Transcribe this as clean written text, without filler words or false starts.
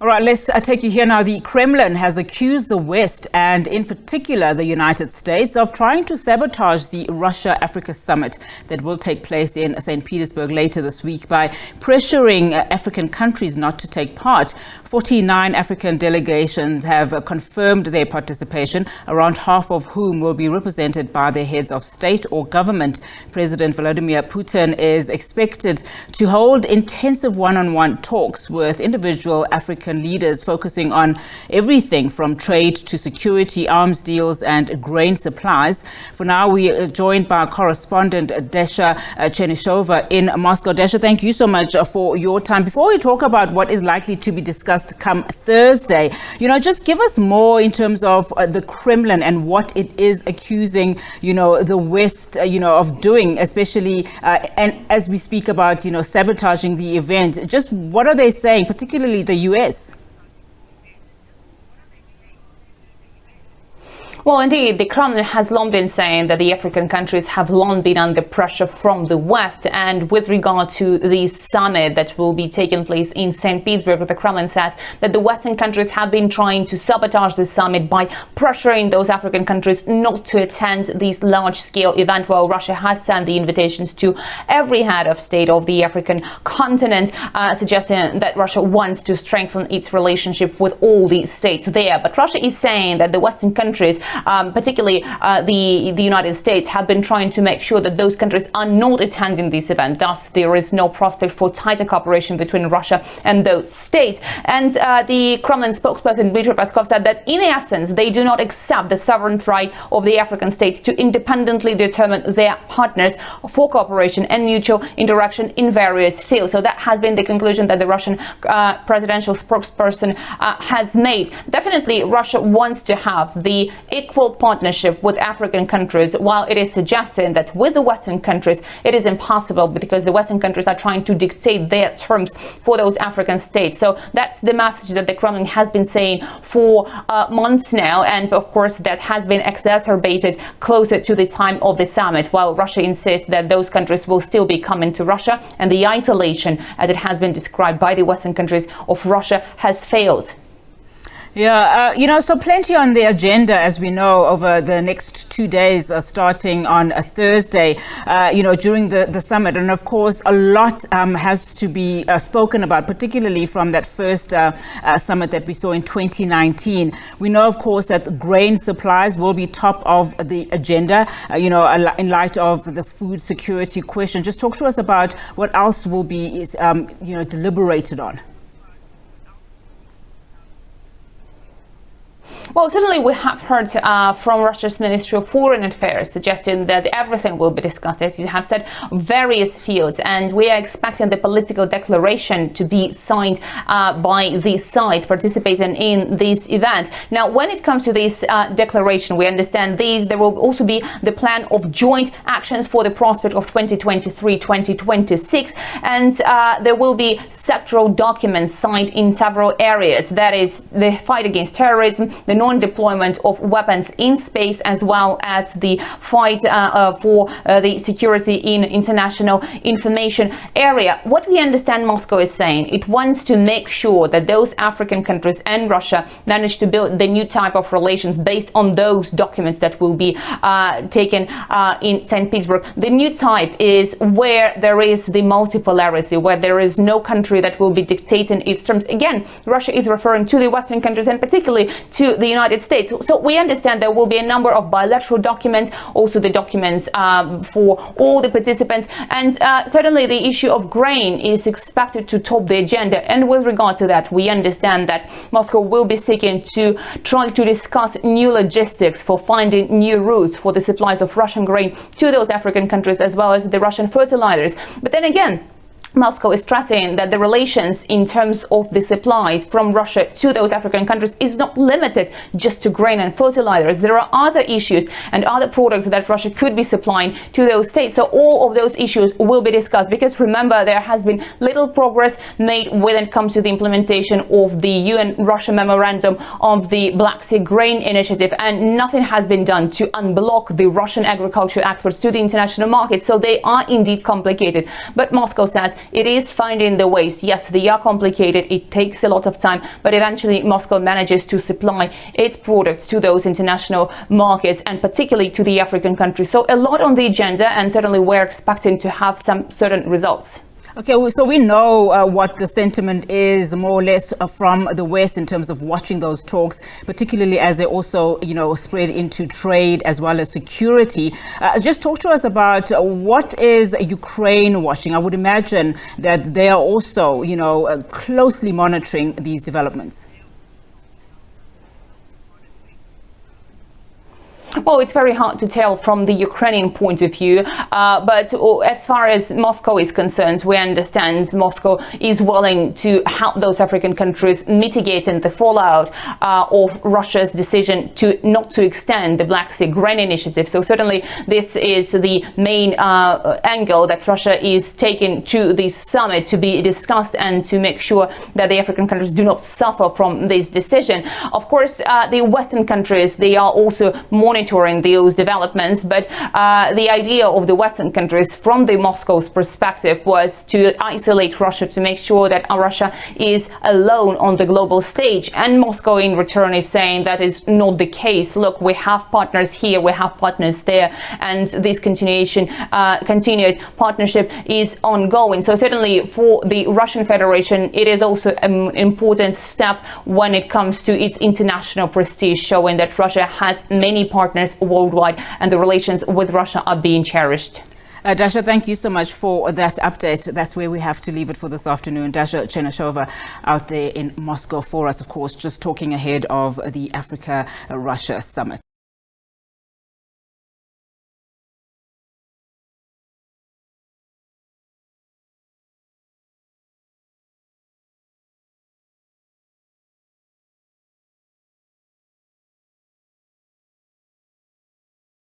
All right, let's take you here now. The Kremlin has accused the West and in particular the United States of trying to sabotage the Russia-Africa summit that will take place in St Petersburg later this week by pressuring African countries not to take part. 49 African delegations have confirmed their participation, around half of whom will be represented by their heads of state or government. President Vladimir Putin is expected to hold intensive one-on-one talks with individual African leaders focusing on everything from trade to security, arms deals and grain supplies. For now, we are joined by correspondent Dasha Chernyshova in Moscow. Dasha, thank you so much for your time. Before we talk about what is likely to be discussed come Thursday, just give us more in terms of the Kremlin and what it is accusing, the West, of doing, especially and as we speak about, sabotaging the event. Just what are they saying, particularly the US? Well, indeed, the Kremlin has long been saying that the African countries have long been under pressure from the West. And with regard to the summit that will be taking place in St. Petersburg, the Kremlin says that the Western countries have been trying to sabotage the summit by pressuring those African countries not to attend this large-scale event, while Russia has sent the invitations to every head of state of the African continent, suggesting that Russia wants to strengthen its relationship with all the states there. But Russia is saying that the Western countries, particularly the United States, have been trying to make sure that those countries are not attending this event. Thus, there is no prospect for tighter cooperation between Russia and those states. And the Kremlin spokesperson Dmitry Peskov said that in essence, they do not accept the sovereign right of the African states to independently determine their partners for cooperation and mutual interaction in various fields. So that has been the conclusion that the Russian presidential spokesperson has made. Definitely, Russia wants to have the equal partnership with African countries, while it is suggesting that with the Western countries it is impossible because the Western countries are trying to dictate their terms for those African states. So that's the message that the Kremlin has been saying for months now, and of course that has been exacerbated closer to the time of the summit, while Russia insists that those countries will still be coming to Russia, and the isolation, as it has been described by the Western countries, of Russia has failed. Yeah, so plenty on the agenda, as we know, over the next 2 days, starting on a Thursday, during the summit. And of course, a lot has to be spoken about, particularly from that first summit that we saw in 2019. We know, of course, that grain supplies will be top of the agenda, in light of the food security question. Just talk to us about what else will be, deliberated on. Well, certainly we have heard from Russia's Ministry of Foreign Affairs suggesting that everything will be discussed, as you have said, various fields, and we are expecting the political declaration to be signed by the sides participating in this event. Now, when it comes to this declaration, we understand there will also be the plan of joint actions for the prospect of 2023-2026, and there will be sectoral documents signed in several areas. That is the fight against terrorism, the non-deployment of weapons in space, as well as the fight for the security in international information area. What we understand Moscow is saying, it wants to make sure that those African countries and Russia manage to build the new type of relations based on those documents that will be taken in St. Petersburg. The new type is where there is the multipolarity, where there is no country that will be dictating its terms. Again, Russia is referring to the Western countries and particularly to the United States. So we understand there will be a number of bilateral documents, also the documents for all the participants, and certainly the issue of grain is expected to top the agenda. And with regard to that, we understand that Moscow will be seeking to try to discuss new logistics for finding new routes for the supplies of Russian grain to those African countries, as well as the Russian fertilizers. But then again, Moscow is stressing that the relations in terms of the supplies from Russia to those African countries is not limited just to grain and fertilizers. There are other issues and other products that Russia could be supplying to those states. So all of those issues will be discussed, because remember, there has been little progress made when it comes to the implementation of the UN-Russia memorandum of the Black Sea Grain Initiative, and nothing has been done to unblock the Russian agriculture exports to the international market. So they are indeed complicated. But Moscow says it is finding the ways. Yes, they are complicated. It takes a lot of time, but eventually Moscow manages to supply its products to those international markets, and particularly to the African countries. So a lot on the agenda, and certainly we're expecting to have some certain results. Okay, so we know what the sentiment is more or less from the West in terms of watching those talks, particularly as they also, spread into trade as well as security. Just talk to us about what is Ukraine watching. I would imagine that they are also, closely monitoring these developments. Well, it's very hard to tell from the Ukrainian point of view, but as far as Moscow is concerned, we understand Moscow is willing to help those African countries mitigating the fallout of Russia's decision not to extend the Black Sea Grain Initiative. So certainly this is the main angle that Russia is taking to this summit, to be discussed and to make sure that the African countries do not suffer from this decision. Of course, the Western countries, they are also monitoring those developments, but the idea of the Western countries from the Moscow's perspective was to isolate Russia, to make sure that Russia is alone on the global stage. And Moscow in return is saying that is not the case. Look, we have partners here, we have partners there, and this continued partnership is ongoing. So certainly for the Russian Federation, it is also an important step when it comes to its international prestige, showing that Russia has many partners worldwide and the relations with Russia are being cherished. Dasha, thank you so much for that update. That's where we have to leave it for this afternoon. Dasha Chernyshova out there in Moscow for us, of course, just talking ahead of the Africa-Russia summit.